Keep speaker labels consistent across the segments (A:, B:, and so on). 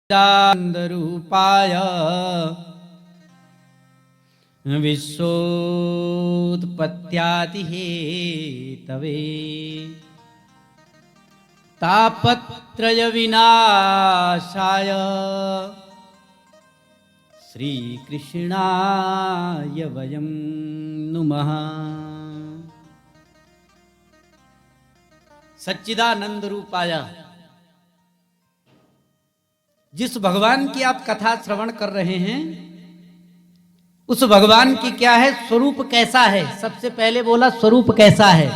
A: सच्चिदानन्दरूपाय विश्वोत्पत्त्यादिहेतवे तापत्रयविनाशाय श्रीकृष्णाय वयं नुमः। सच्चिदानंद रूपाय, जिस भगवान की आप कथा श्रवण कर रहे हैं उस भगवान की क्या है, स्वरूप कैसा है। सबसे पहले बोला स्वरूप कैसा है।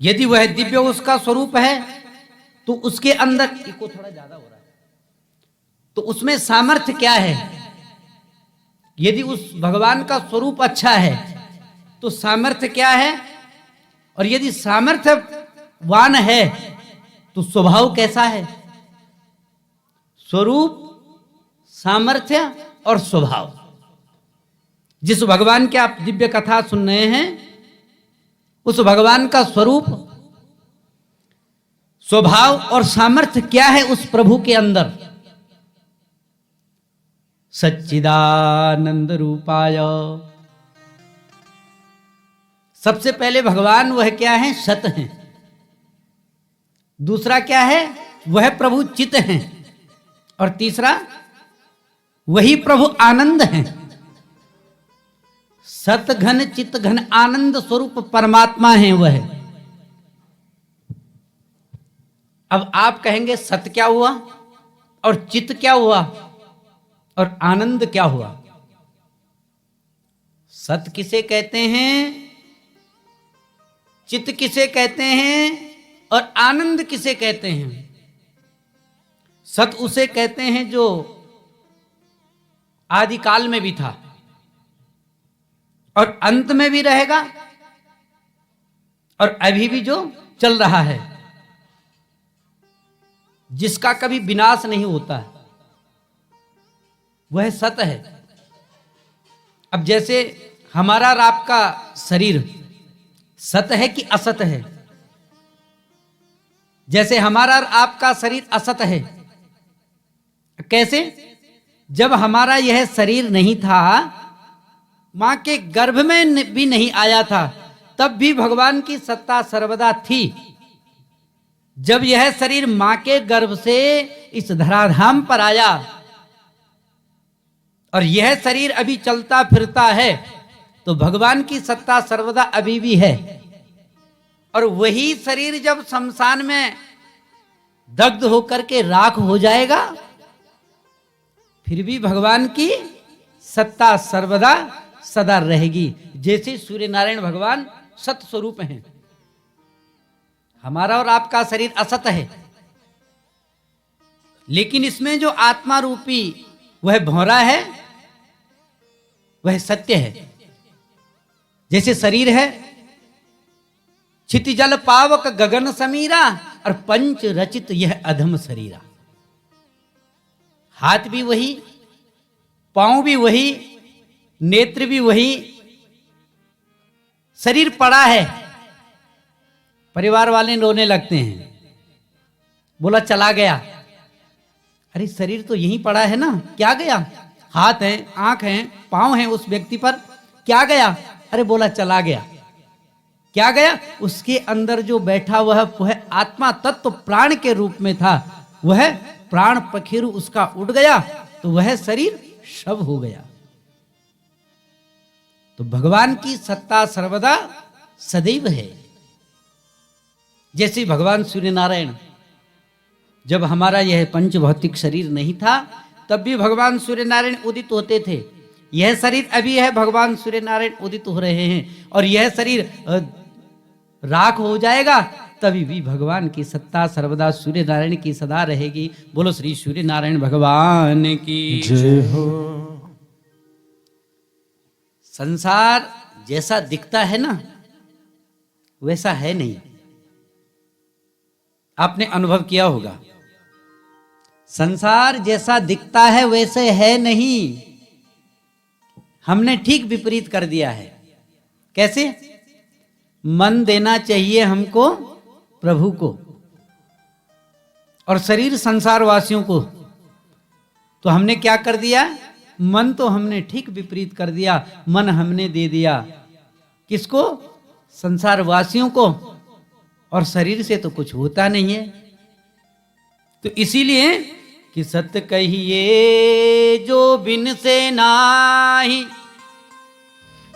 A: यदि वह दिव्य उसका स्वरूप है तो उसके अंदर इको थोड़ा ज्यादा हो रहा है, तो उसमें सामर्थ्य क्या है। यदि उस भगवान का स्वरूप अच्छा है तो सामर्थ्य क्या है, और यदि सामर्थ्यवान है तो स्वभाव कैसा है। स्वरूप, सामर्थ्य और स्वभाव। जिस भगवान की आप दिव्य कथा सुन रहे हैं उस भगवान का स्वरूप, स्वभाव और सामर्थ्य क्या है उस प्रभु के अंदर। सच्चिदानंद रूपाय, सबसे पहले भगवान वह क्या है, सत हैं। दूसरा क्या है, वह प्रभु चित हैं। और तीसरा वही प्रभु आनंद हैं। सत घन चित घन आनंद स्वरूप परमात्मा हैं वह। अब आप कहेंगे सत क्या हुआ और चित क्या हुआ और आनंद क्या हुआ। सत किसे कहते हैं, चित किसे कहते हैं और आनंद किसे कहते हैं। सत उसे कहते हैं जो आदिकाल में भी था और अंत में भी रहेगा और अभी भी जो चल रहा है, जिसका कभी विनाश नहीं होता है, वह सत है। अब जैसे हमारा और आपका शरीर सत है कि असत है। जैसे हमारा और आपका शरीर असत है। कैसे? जब हमारा यह शरीर नहीं था, मां के गर्भ में भी नहीं आया था, तब भी भगवान की सत्ता सर्वदा थी। जब यह शरीर मां के गर्भ से इस धराधाम पर आया और यह शरीर अभी चलता फिरता है, तो भगवान की सत्ता सर्वदा अभी भी है। और वही शरीर जब शमशान में दग्ध होकर के राख हो जाएगा, फिर भी भगवान की सत्ता सर्वदा सदा रहेगी। जैसे सूर्य नारायण भगवान सत स्वरूप हैं। हमारा और आपका शरीर असत है, लेकिन इसमें जो आत्मा रूपी वह भौरा है वह सत्य है। जैसे शरीर है क्षिति जल पावक गगन समीरा और पंच रचित यह अधम शरीरा। हाथ भी वही, पांव भी वही, नेत्र भी वही, शरीर पड़ा है। परिवार वाले रोने लगते हैं, बोला चला गया। अरे शरीर तो यहीं पड़ा है ना, क्या गया। हाथ है, आंख है, पांव है उस व्यक्ति पर, क्या गया। अरे बोला चला गया। क्या गया? उसके अंदर जो बैठा वह आत्मा तत्व प्राण के रूप में था, वह प्राण पखेरु उसका उड़ गया तो वह शरीर शव हो गया। तो भगवान की सत्ता सर्वदा सदैव है। जैसे भगवान सूर्य नारायण, जब हमारा यह पंच भौतिक शरीर नहीं था तब भी भगवान सूर्य नारायण उदित होते थे। यह शरीर अभी है, भगवान सूर्य नारायण उदित हो रहे हैं। और यह शरीर राख हो जाएगा तभी भी भगवान की सत्ता सर्वदा सूर्य नारायण की सदा रहेगी। बोलो श्री सूर्य नारायण भगवान की जय हो। संसार जैसा दिखता है ना वैसा है नहीं। आपने अनुभव किया होगा, संसार जैसा दिखता है वैसे है नहीं। हमने ठीक विपरीत कर दिया है। कैसे? मन देना चाहिए हमको प्रभु को, और शरीर संसार वासियों को। तो हमने क्या कर दिया? मन तो हमने ठीक विपरीत कर दिया। मन हमने दे दिया किसको? संसार वासियों को। और शरीर से तो कुछ होता नहीं है। तो इसीलिए कि सत्य कहिए जो बिन से नाही,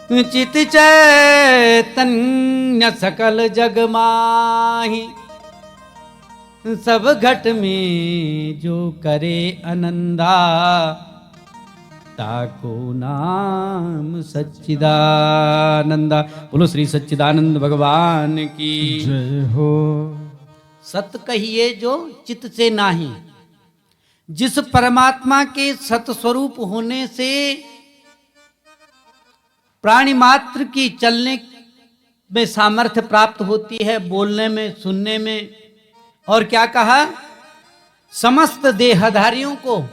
A: चित चैतन्य सकल जग माही। सब घट में जो करे आनंदा, ताको नाम सच्चिदानंदा। बोलो श्री सच्चिदानंद भगवान की
B: जय हो।
A: सत्य कहिए जो चित्त से नाही, जिस परमात्मा के सत स्वरूप होने से प्राणी मात्र की चलने में सामर्थ्य प्राप्त होती है, बोलने में, सुनने में। और क्या कहा? समस्त देहधारियों को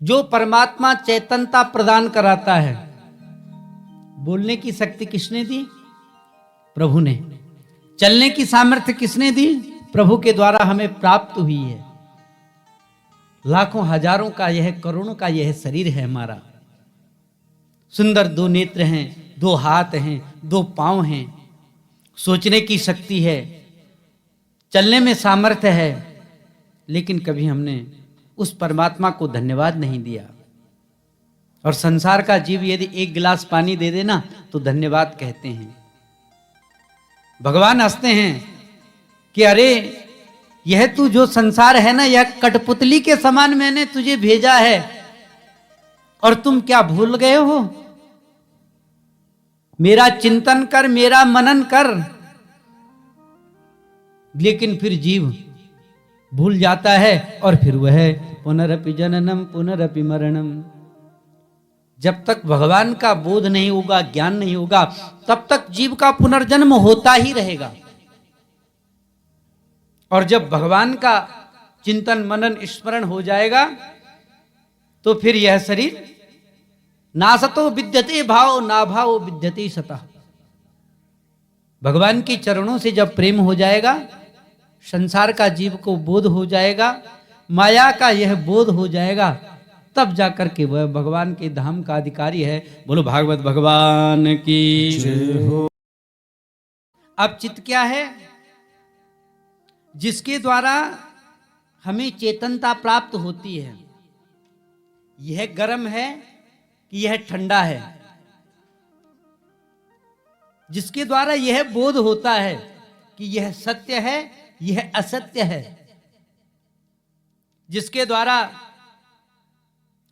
A: जो परमात्मा चेतनता प्रदान कराता है। बोलने की शक्ति किसने दी? प्रभु ने। चलने की सामर्थ्य किसने दी? प्रभु के द्वारा हमें प्राप्त हुई है। लाखों हजारों का यह, करोड़ों का यह शरीर है हमारा। सुंदर 2 नेत्र हैं, 2 हाथ हैं, 2 पांव हैं, सोचने की शक्ति है, चलने में सामर्थ्य है। लेकिन कभी हमने उस परमात्मा को धन्यवाद नहीं दिया। और संसार का जीव यदि 1 गिलास पानी दे देना तो धन्यवाद कहते हैं। भगवान हंसते हैं कि अरे यह तू जो संसार है ना, यह कठपुतली के समान मैंने तुझे भेजा है, और तुम क्या भूल गए हो? मेरा चिंतन कर, मेरा मनन कर। लेकिन फिर जीव भूल जाता है, और फिर वह पुनरपि जननम पुनरपि मरणम। जब तक भगवान का बोध नहीं होगा, ज्ञान नहीं होगा, तब तक जीव का पुनर्जन्म होता ही रहेगा। और जब भगवान का चिंतन मनन स्मरण हो जाएगा तो फिर यह शरीर नासतो विद्यते भाव, ना भाव विद्यते सतः। भगवान के चरणों से जब प्रेम हो जाएगा, संसार का जीव को बोध हो जाएगा, माया का यह बोध हो जाएगा, तब जाकर के वह भगवान के धाम का अधिकारी है। बोलो भागवत भगवान की
B: जय हो।
A: अब चित्त क्या है? जिसके द्वारा हमें चेतनता प्राप्त होती है। यह गर्म है कि यह ठंडा है? जिसके द्वारा यह बोध होता है कि यह सत्य है, यह असत्य है। जिसके द्वारा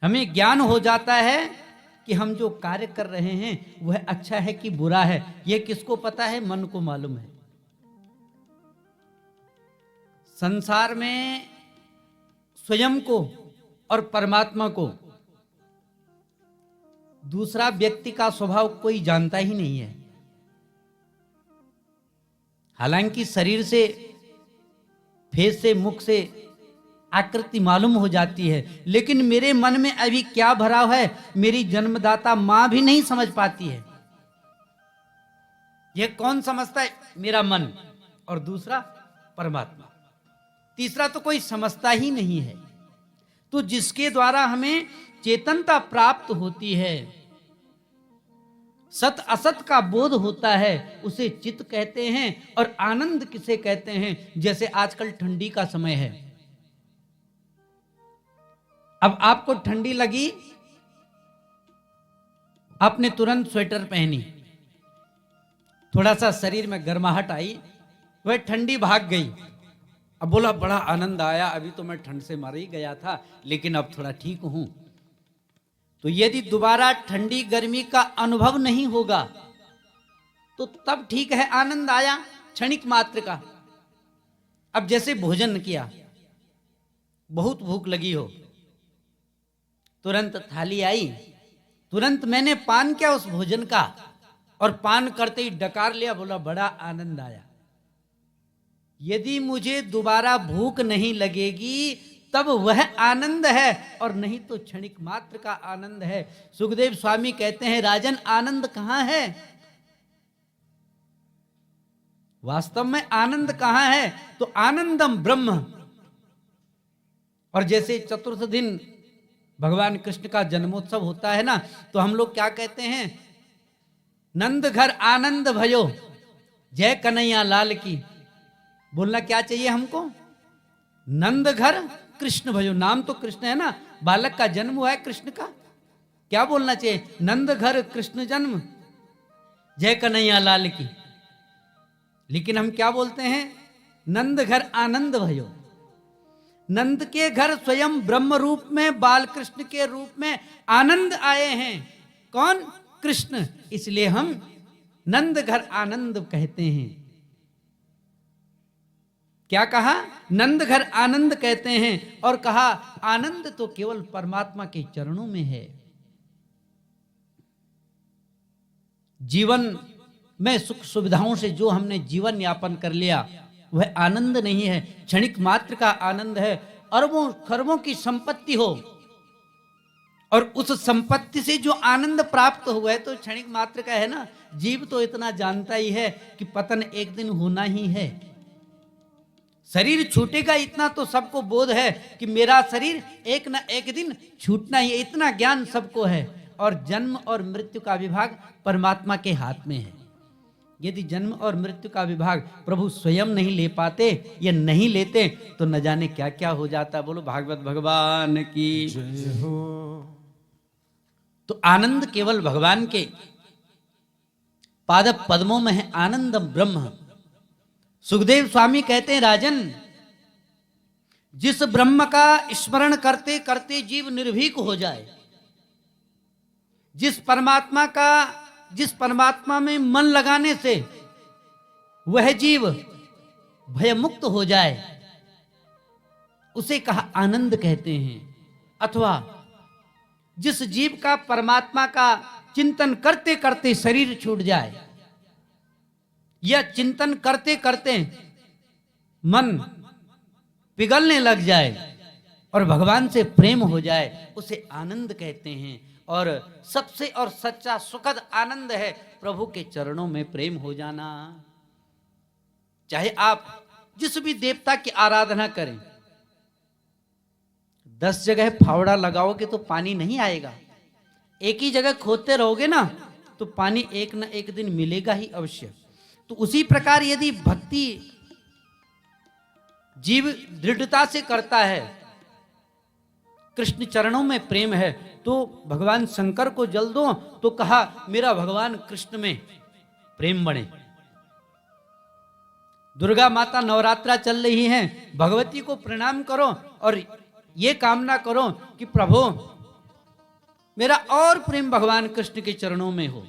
A: हमें ज्ञान हो जाता है कि हम जो कार्य कर रहे हैं वह अच्छा है कि बुरा है। यह किसको पता है? मन को मालूम है। संसार में स्वयं को और परमात्मा को दूसरा व्यक्ति का स्वभाव कोई जानता ही नहीं है। हालांकि शरीर से, फेस से, मुख से आकृति मालूम हो जाती है, लेकिन मेरे मन में अभी क्या भरा है मेरी जन्मदाता मां भी नहीं समझ पाती है। यह कौन समझता है? मेरा मन, और दूसरा परमात्मा, तीसरा तो कोई समझता ही नहीं है। तो जिसके द्वारा हमें चेतनता प्राप्त होती है, सत असत का बोध होता है, उसे चित्त कहते हैं। और आनंद किसे कहते हैं? जैसे आजकल ठंडी का समय है, अब आपको ठंडी लगी, आपने तुरंत स्वेटर पहनी, थोड़ा सा शरीर में गर्माहट आई, वह ठंडी भाग गई। अब बोला बड़ा आनंद आया, अभी तो मैं ठंड से मर ही गया था, लेकिन अब थोड़ा ठीक हूं। तो यदि दोबारा ठंडी गर्मी का अनुभव नहीं होगा तो तब ठीक है, आनंद आया क्षणिक मात्र का। अब जैसे भोजन किया, बहुत भूख लगी हो, तुरंत थाली आई, तुरंत मैंने पान किया उस भोजन का, और पान करते ही डकार लिया, बोला बड़ा आनंद आया। यदि मुझे दोबारा भूख नहीं लगेगी तब वह आनंद है, और नहीं तो क्षणिक मात्र का आनंद है। सुखदेव स्वामी कहते हैं, राजन आनंद कहां है? वास्तव में आनंद कहां है? तो आनंदम ब्रह्म। और जैसे चतुर्थ दिन भगवान कृष्ण का जन्मोत्सव होता है ना, तो हम लोग क्या कहते हैं? नंद घर आनंद भयो, जय कन्हैया लाल की। बोलना क्या चाहिए हमको? नंद घर कृष्ण भयो। नाम तो कृष्ण है ना, बालक का जन्म हुआ है कृष्ण का। क्या बोलना चाहिए? नंद घर कृष्ण जन्म, जय कन्हैया लाल की। लेकिन हम क्या बोलते हैं? नंद घर आनंद भयो। नंद के घर स्वयं ब्रह्म रूप में, बाल कृष्ण के रूप में आनंद आए हैं। कौन? कृष्ण। इसलिए हम नंद घर आनंद कहते हैं। क्या कहा? नंद घर आनंद कहते हैं। और कहा आनंद तो केवल परमात्मा के चरणों में है। जीवन में सुख सुविधाओं से जो हमने जीवन यापन कर लिया, वह आनंद नहीं है, क्षणिक मात्र का आनंद है। अरबों खरबों की संपत्ति हो और उस संपत्ति से जो आनंद प्राप्त हुआ है तो क्षणिक मात्र का है ना। जीव तो इतना जानता ही है कि पतन एक दिन होना ही है, शरीर छूटेगा, इतना तो सबको बोध है कि मेरा शरीर एक ना एक दिन छूटना ही है, इतना ज्ञान सबको है। और जन्म और मृत्यु का विभाग परमात्मा के हाथ में है। यदि जन्म और मृत्यु का विभाग प्रभु स्वयं नहीं ले पाते या नहीं लेते तो न जाने क्या क्या हो जाता। बोलो भागवत भगवान की
B: जय हो।
A: तो आनंद केवल भगवान के पाद पद्मों में है, आनंदम ब्रह्म। सुखदेव स्वामी कहते हैं, राजन, जिस ब्रह्म का स्मरण करते करते जीव निर्भीक हो जाए, जिस परमात्मा में मन लगाने से वह जीव भयमुक्त हो जाए, उसे कहा आनंद कहते हैं। अथवा जिस जीव का परमात्मा का चिंतन करते करते शरीर छूट जाए, या चिंतन करते करते मन पिघलने लग जाए और भगवान से प्रेम हो जाए, उसे आनंद कहते हैं। और सबसे और सच्चा सुखद आनंद है प्रभु के चरणों में प्रेम हो जाना। चाहे आप जिस भी देवता की आराधना करें, 10 जगह फावड़ा लगाओगे तो पानी नहीं आएगा। एक ही जगह खोदते रहोगे ना तो पानी एक न एक दिन मिलेगा ही अवश्य। तो उसी प्रकार यदि भक्ति जीव दृढ़ता से करता है, कृष्ण चरणों में प्रेम है, तो भगवान शंकर को जल दो तो कहा मेरा भगवान कृष्ण में प्रेम बढ़े। दुर्गा माता नवरात्रा चल रही हैं, भगवती को प्रणाम करो और ये कामना करो कि प्रभु मेरा और प्रेम भगवान कृष्ण के चरणों में हो।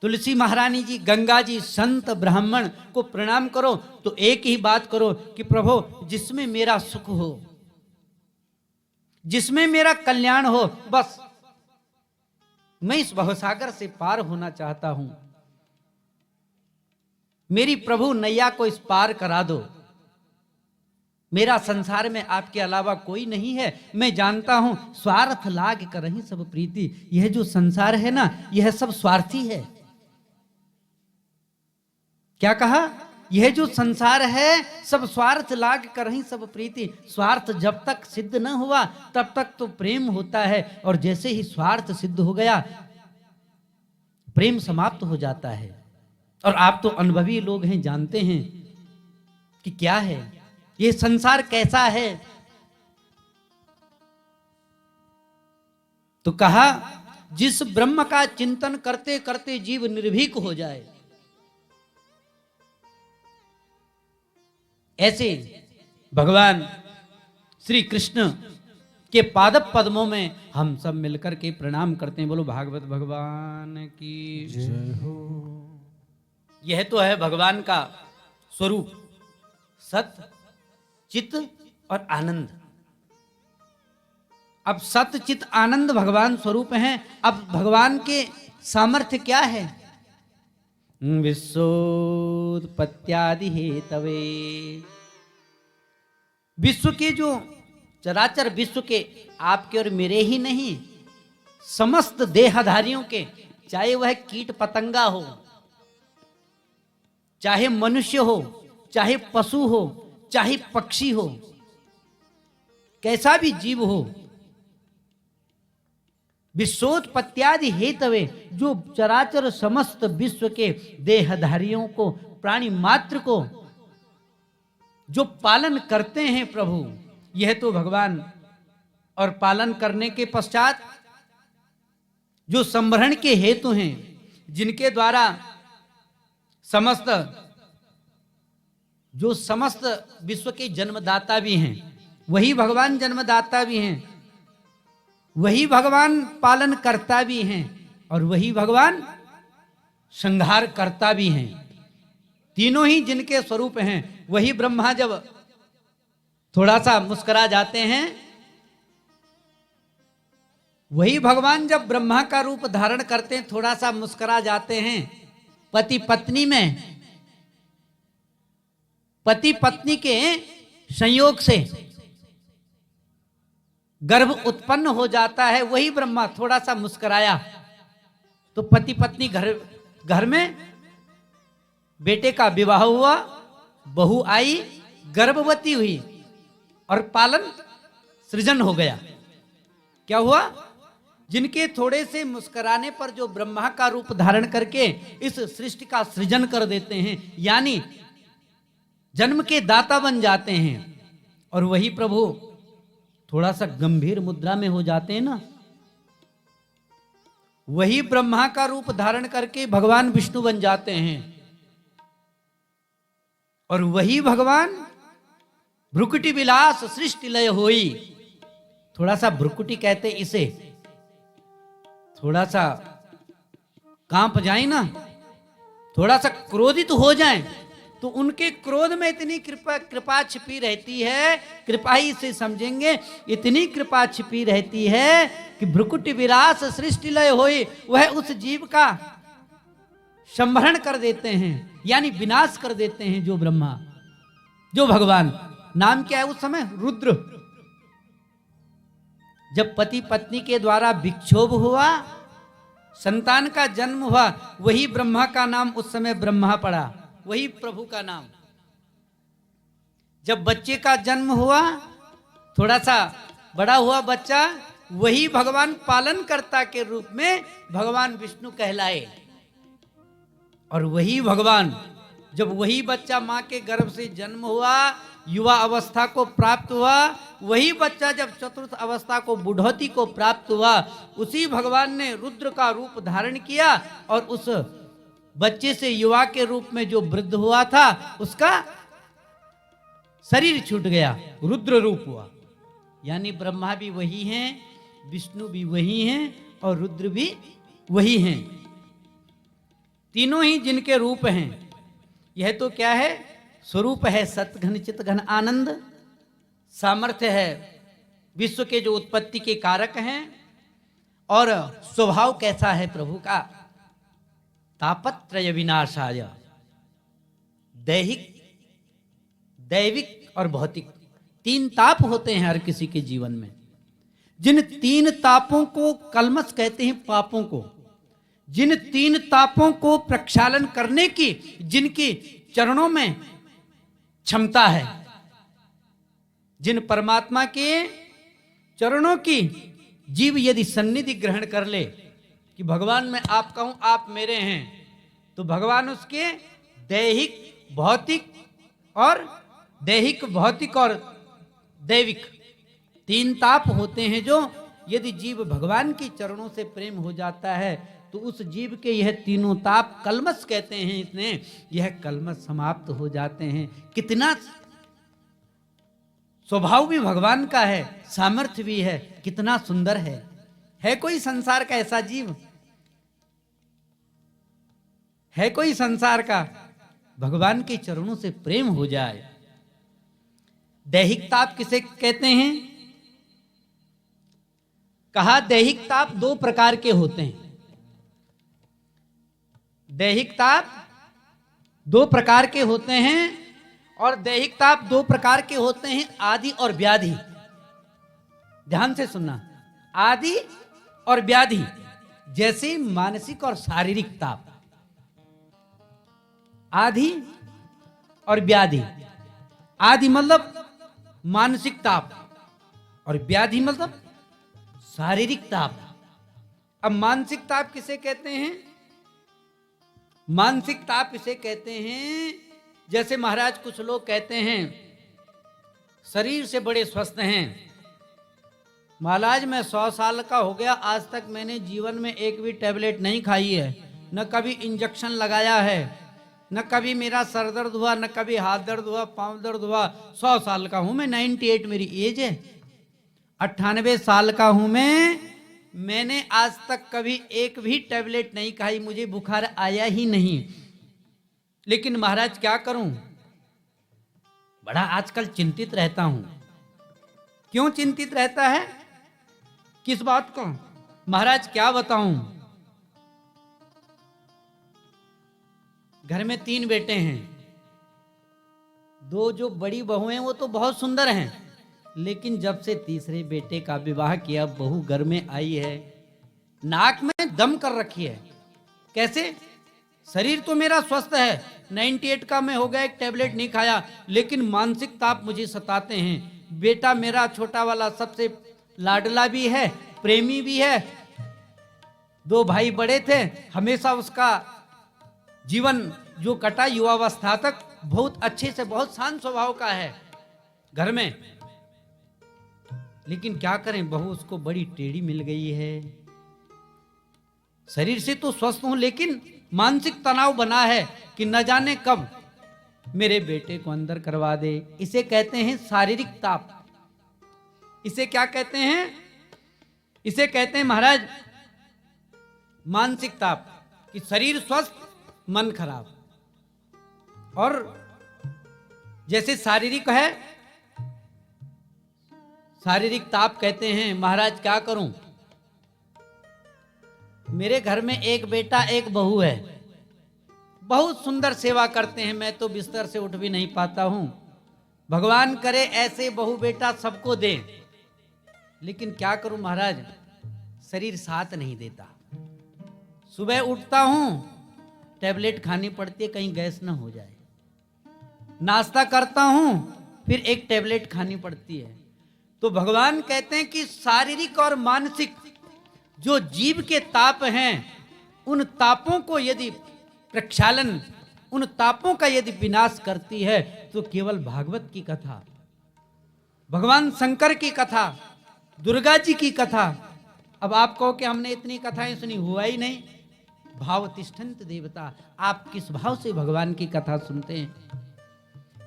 A: तुलसी महारानी जी, गंगा जी, संत ब्राह्मण को प्रणाम करो तो एक ही बात करो कि प्रभु जिसमें मेरा सुख हो, जिसमें मेरा कल्याण हो, बस मैं इस भवसागर से पार होना चाहता हूं। मेरी प्रभु नैया को इस पार करा दो। मेरा संसार में आपके अलावा कोई नहीं है। मैं जानता हूं स्वार्थ लाग करहि सब प्रीति। यह जो संसार है ना, यह सब स्वार्थी है। क्या कहा? यह जो संसार है सब स्वार्थ लाग करहि सब प्रीति। स्वार्थ जब तक सिद्ध न हुआ तब तक तो प्रेम होता है, और जैसे ही स्वार्थ सिद्ध हो गया प्रेम समाप्त हो जाता है। और आप तो अनुभवी लोग हैं, जानते हैं कि क्या है ये संसार, कैसा है। तो कहा जिस ब्रह्म का चिंतन करते करते जीव निर्भीक हो जाए, ऐसे भगवान श्री कृष्ण के पाद पद्मों में हम सब मिलकर के प्रणाम करते हैं। बोलो भागवत भगवान की
B: जय हो।
A: यह तो है भगवान का स्वरूप, सत्य, चित्त और आनंद। अब सत्य, चित्त, आनंद भगवान स्वरूप हैं। अब भगवान के सामर्थ्य क्या है? विश्वोत्पत्त्यादि हेतवे, विश्व के जो चराचर विश्व के, आपके और मेरे ही नहीं, समस्त देहधारियों के, चाहे वह कीट पतंगा हो, चाहे मनुष्य हो, चाहे पशु हो, चाहे पक्षी हो, कैसा भी जीव हो, विश्वोत्पत्त्यादि हेतवे, जो चराचर समस्त विश्व के देहधारियों को, प्राणी मात्र को जो पालन करते हैं प्रभु, यह तो भगवान, और पालन करने के पश्चात जो संभरण के हेतु हैं, जिनके द्वारा समस्त विश्व के जन्मदाता भी हैं, वही भगवान जन्मदाता भी हैं, वही भगवान पालन करता भी हैं, और वही भगवान संहार करता भी हैं। तीनों ही जिनके स्वरूप हैं। वही ब्रह्मा जब थोड़ा सा मुस्कुरा जाते हैं, वही भगवान जब ब्रह्मा का रूप धारण करते हैं, थोड़ा सा मुस्कुरा जाते हैं। पति पत्नी में, पति पत्नी के संयोग से गर्भ उत्पन्न हो जाता है। वही ब्रह्मा थोड़ा सा मुस्कुराया तो पति पत्नी घर में बेटे का विवाह हुआ, बहू आई, गर्भवती हुई और पालन सृजन हो गया। क्या हुआ? जिनके थोड़े से मुस्कुराने पर जो ब्रह्मा का रूप धारण करके इस सृष्टि का सृजन कर देते हैं, यानी जन्म के दाता बन जाते हैं। और वही प्रभु थोड़ा सा गंभीर मुद्रा में हो जाते हैं ना, वही ब्रह्मा का रूप धारण करके भगवान विष्णु बन जाते हैं। और वही भगवान भ्रुकुटी विलास सृष्टि लय होई। थोड़ा सा भ्रुकुटी कहते इसे, थोड़ा सा कांप जाए ना, थोड़ा सा क्रोधित हो जाए तो उनके क्रोध में इतनी कृपा छिपी रहती है, कृपा ही से समझेंगे, इतनी कृपा छिपी रहती है कि भ्रुकुटी विलास सृष्टि लय होई, वह उस जीव का संहरण कर देते हैं, यानी विनाश कर देते हैं। जो ब्रह्मा, जो भगवान, नाम क्या है उस समय? रुद्र। जब पति पत्नी के द्वारा विक्षोभ हुआ, संतान का जन्म हुआ, वही ब्रह्मा का नाम उस समय ब्रह्मा पड़ा, वही प्रभु का नाम। जब बच्चे का जन्म हुआ, थोड़ा सा बड़ा हुआ बच्चा, वही भगवान पालनकर्ता के रूप में भगवान विष्णु कहलाए। और वही भगवान, जब वही बच्चा मां के गर्भ से जन्म हुआ, युवा अवस्था को प्राप्त हुआ, वही बच्चा जब चतुर्थ अवस्था को, बुढ़ौती को प्राप्त हुआ, उसी भगवान ने रुद्र का रूप धारण किया और उस बच्चे से युवा के रूप में जो वृद्ध हुआ था, उसका शरीर छूट गया, रुद्र रूप हुआ। यानी ब्रह्मा भी वही हैं, विष्णु भी वही हैं और रुद्र भी वही हैं। तीनों ही जिनके रूप हैं। यह तो क्या है? स्वरूप है सतघन चित घन आनंद, सामर्थ्य है विश्व के जो उत्पत्ति के कारक हैं। और स्वभाव कैसा है प्रभु का? तापत्रय विनाशाय, दैहिक, दैविक और भौतिक, तीन ताप होते हैं हर किसी के जीवन में। जिन तीन तापों को कलमश कहते हैं, पापों को, जिन तीन तापों को प्रक्षालन करने की जिनकी चरणों में क्षमता है, जिन परमात्मा के चरणों की जीव यदि सन्निधि ग्रहण कर ले कि भगवान मैं आपका हूं, आप मेरे हैं, तो भगवान उसके दैहिक भौतिक और दैविक तीन ताप होते हैं। जो यदि जीव भगवान के चरणों से प्रेम हो जाता है तो उस जीव के यह तीनों ताप, कलमश कहते हैं इतने, यह कलमश समाप्त हो जाते हैं। कितना स्वभाव भी भगवान का है, सामर्थ्य भी है, कितना सुंदर है। है कोई संसार का ऐसा जीव? है कोई संसार का भगवान के चरणों से प्रेम हो जाए? दैहिक ताप किसे कहते हैं? कहा दैहिक ताप दो प्रकार के होते हैं। दैहिक ताप दो प्रकार के होते हैं और दैहिक ताप दो प्रकार के होते हैं, आदि और व्याधि। ध्यान से सुनना, आदि और व्याधि, जैसे मानसिक और शारीरिक ताप। आदि और व्याधि। आदि मतलब मानसिक ताप और व्याधि मतलब शारीरिक ताप। अब मानसिक ताप किसे कहते हैं? मानसिक ताप इसे कहते हैं, जैसे महाराज कुछ लोग कहते हैं शरीर से बड़े स्वस्थ हैं, महाराज मैं 100 साल का हो गया, आज तक मैंने जीवन में एक भी टैबलेट नहीं खाई है, न कभी इंजेक्शन लगाया है, न कभी मेरा सर दर्द हुआ, न कभी हाथ दर्द हुआ, पांव दर्द हुआ। 100 साल का हूं मैं, 98 मेरी एज है, 98 साल का हूं मैंने आज तक कभी एक भी टैबलेट नहीं खाई, मुझे बुखार आया ही नहीं। लेकिन महाराज क्या करूं, बड़ा आजकल चिंतित रहता हूं। क्यों चिंतित रहता है? किस बात को? महाराज क्या बताऊं, घर में 3 बेटे हैं, 2 जो बड़ी बहू हैं वो तो बहुत सुंदर हैं, लेकिन जब से तीसरे बेटे का विवाह किया, बहू घर में आई है, नाक में दम कर रखी है। कैसे? शरीर तो मेरा स्वस्थ है, 98 का मैं हो गया, एक टैबलेट नहीं खाया, लेकिन मानसिक ताप मुझे सताते हैं। बेटा मेरा छोटा वाला सबसे लाडला भी है, प्रेमी भी है, 2 भाई बड़े थे, हमेशा उसका जीवन जो कटा युवावस्था तक बहुत अच्छे से, बहुत शांत स्वभाव का है घर में। लेकिन क्या करें, बहू उसको बड़ी टेढ़ी मिल गई है। शरीर से तो स्वस्थ हूं, लेकिन मानसिक तनाव बना है कि न जाने कब मेरे बेटे को अंदर करवा दे। इसे कहते हैं शारीरिक ताप। इसे क्या कहते हैं? इसे कहते हैं महाराज मानसिक ताप, कि शरीर स्वस्थ मन खराब। और जैसे शारीरिक है, शारीरिक ताप कहते हैं। महाराज क्या करूं, मेरे घर में एक बेटा एक बहू है, बहुत सुंदर सेवा करते हैं, मैं तो बिस्तर से उठ भी नहीं पाता हूं। भगवान करे ऐसे बहू बेटा सबको दे, लेकिन क्या करूं महाराज, शरीर साथ नहीं देता। सुबह उठता हूं, टैबलेट खानी पड़ती है कहीं गैस ना हो जाए, नाश्ता करता हूं, फिर एक टैबलेट खानी पड़ती है। तो भगवान कहते हैं कि शारीरिक और मानसिक जो जीव के ताप हैं, उन तापों को यदि प्रक्षालन, उन तापों का यदि विनाश करती है तो केवल भागवत की कथा, भगवान शंकर की कथा, दुर्गा जी की कथा। अब आप कहो कि हमने इतनी कथाएं सुनी, हुआ ही नहीं। भाव तिष्ठन्त देवता, आप किस भाव से भगवान की कथा सुनते हैं,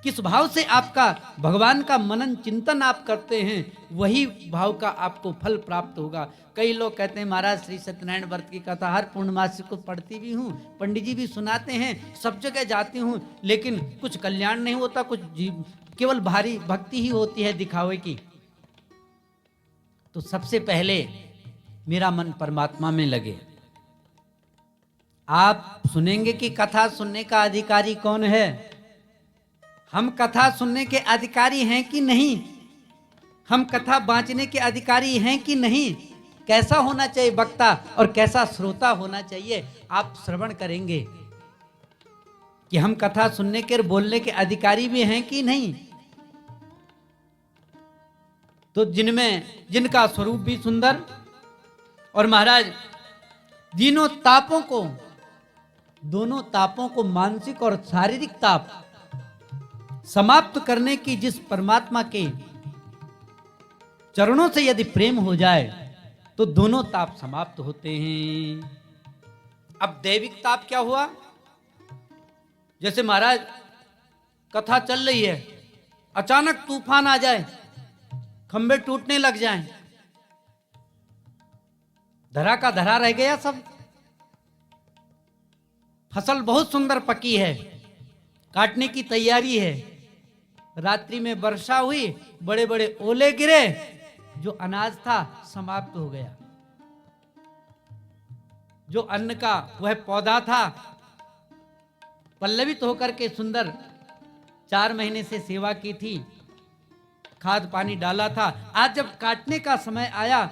A: किस भाव से आपका भगवान का मनन चिंतन आप करते हैं, वही भाव का आपको फल प्राप्त होगा। कई लोग कहते हैं महाराज श्री सत्यनारायण व्रत की कथा हर पूर्णमासी को पढ़ती भी हूँ, पंडित जी भी सुनाते हैं, सब जगह जाती हूँ, लेकिन कुछ कल्याण नहीं होता, कुछ केवल भारी भक्ति ही होती है दिखावे की। तो सबसे पहले मेरा मन परमात्मा में लगे। आप सुनेंगे कि कथा सुनने का अधिकारी कौन है? हम कथा सुनने के अधिकारी हैं कि नहीं? हम कथा बांचने के अधिकारी हैं कि नहीं? कैसा होना चाहिए वक्ता और कैसा श्रोता होना चाहिए, आप श्रवण करेंगे कि हम कथा सुनने के और बोलने के अधिकारी भी हैं कि नहीं। तो जिनका स्वरूप भी सुंदर, और महाराज तीनों तापों को, दोनों तापों को, मानसिक और शारीरिक ताप समाप्त करने की जिस परमात्मा के चरणों से यदि प्रेम हो जाए तो दोनों ताप समाप्त होते हैं। अब दैविक ताप क्या हुआ? जैसे महाराज कथा चल रही है, अचानक तूफान आ जाए, खंबे टूटने लग जाएं, धरा का धरा रह गया सब। फसल बहुत सुंदर पकी है, काटने की तैयारी है, रात्रि में वर्षा हुई, बड़े बड़े ओले गिरे, जो अनाज था समाप्त हो गया। जो अन्न का वह पौधा था, पल्लवित होकर के सुंदर 4 महीने से सेवा की थी, खाद पानी डाला था, आज जब काटने का समय आया,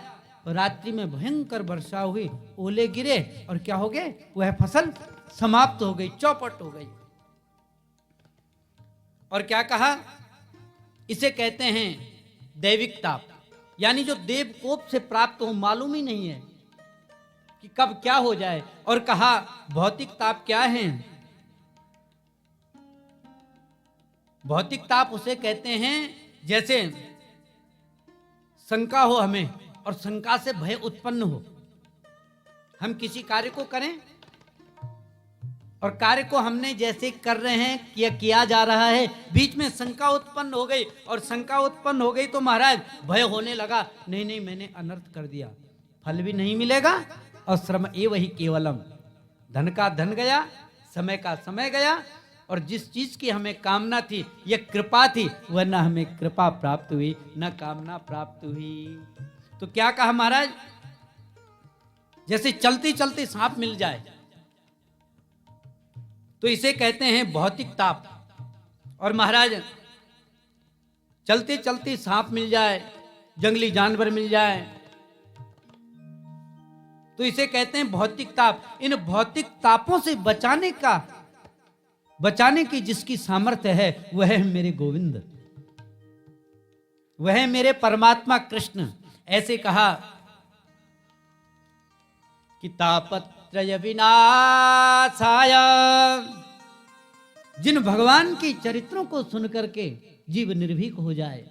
A: रात्रि में भयंकर वर्षा हुई, ओले गिरे, और क्या हो गए? वह फसल समाप्त हो गई, चौपट हो गई। और क्या कहा, इसे कहते हैं दैविक ताप, यानी जो देव कोप से प्राप्त हो, मालूम ही नहीं है कि कब क्या हो जाए। और कहा भौतिक ताप क्या है, भौतिक ताप उसे कहते हैं जैसे शंका हो हमें और शंका से भय उत्पन्न हो। हम किसी कार्य को करें और कार्य को हमने जैसे कर रहे हैं किया जा रहा है, बीच में शंका उत्पन्न हो गई और शंका उत्पन्न हो गई तो महाराज भय होने लगा, नहीं नहीं मैंने अनर्थ कर दिया, फल भी नहीं मिलेगा और श्रम एव ही केवलम, धन का धन गया, समय का समय गया, और जिस चीज की हमें कामना थी यह कृपा थी, वह न हमें कृपा प्राप्त हुई न कामना प्राप्त हुई। तो क्या कहा महाराज, जैसे चलते चलते सांप मिल जाए तो इसे कहते हैं भौतिक ताप। और महाराज चलते चलते सांप मिल जाए, जंगली जानवर मिल जाए तो इसे कहते हैं भौतिक ताप। इन भौतिक तापों से बचाने की जिसकी सामर्थ्य है वह है मेरे गोविंद, वह है मेरे परमात्मा कृष्ण। ऐसे कहा कि तापत्रय विनाशाय, जिन भगवान के चरित्रों को सुनकर के जीव निर्भीक हो जाए,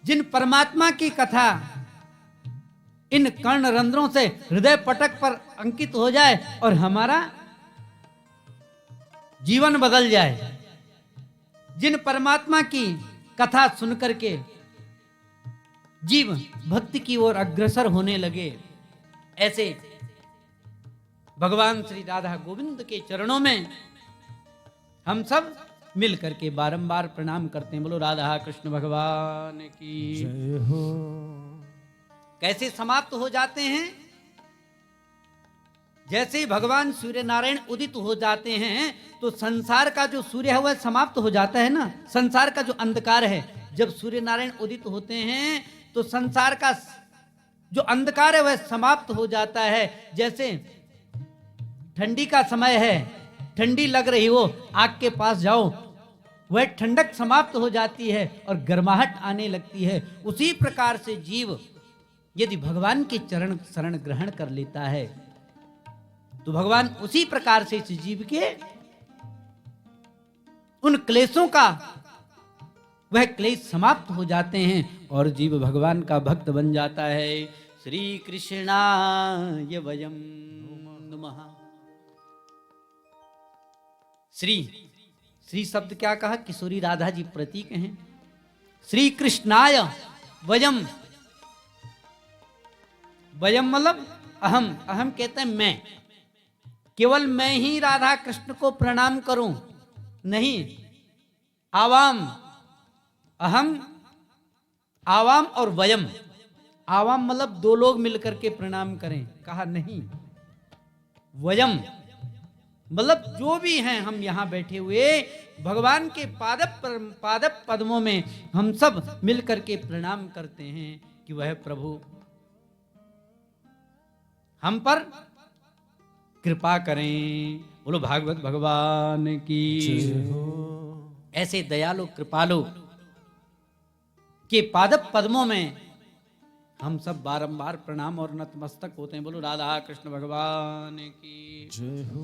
A: जिन परमात्मा की कथा इन कर्ण रंध्रों से हृदय पटक पर अंकित हो जाए और हमारा जीवन बदल जाए, जिन परमात्मा की कथा सुनकर के जीव भक्ति की ओर अग्रसर होने लगे, ऐसे भगवान श्री राधा गोविंद के चरणों में हम सब मिल करके बारंबार प्रणाम करते हैं। बोलो राधा कृष्ण भगवान की
B: जय हो।
A: कैसे समाप्त हो जाते हैं, जैसे ही भगवान सूर्य नारायण उदित हो जाते हैं तो संसार का जो सूर्य है वह समाप्त हो जाता है ना। संसार का जो अंधकार है, जब सूर्य नारायण उदित होते हैं तो संसार का जो अंधकार है वह समाप्त हो जाता है। जैसे ठंडी का समय है, ठंडी लग रही हो, आग के पास जाओ, वह ठंडक समाप्त हो जाती है और गर्माहट आने लगती है। उसी प्रकार से जीव यदि भगवान के चरण शरण ग्रहण कर लेता है तो भगवान उसी प्रकार से इस जीव के उन क्लेशों का वह क्लेश समाप्त हो जाते हैं और जीव भगवान का भक्त बन जाता है। श्री कृष्णाय वयम नमः। श्री शब्द क्या कहा, किशोरी राधा जी प्रतीक हैं। श्री कृष्णाय वयम, वयम मतलब अहम, अहम कहते हैं मैं, केवल मैं ही राधा कृष्ण को प्रणाम करूं नहीं, आवाम, अहम आवाम और वयम, आवाम मतलब दो लोग मिलकर के प्रणाम करें, कहा नहीं, वयम मतलब जो भी हैं हम यहां बैठे हुए भगवान के पाद पद्मों में हम सब मिलकर के प्रणाम करते हैं कि वह प्रभु हम पर कृपा करें। बोलो भागवत भगवान की
B: जय हो।
A: ऐसे दयालु कृपालु के पाद पद्मों में हम सब बारंबार प्रणाम और नतमस्तक होते हैं। बोलो राधा कृष्ण भगवान की
B: जय हो।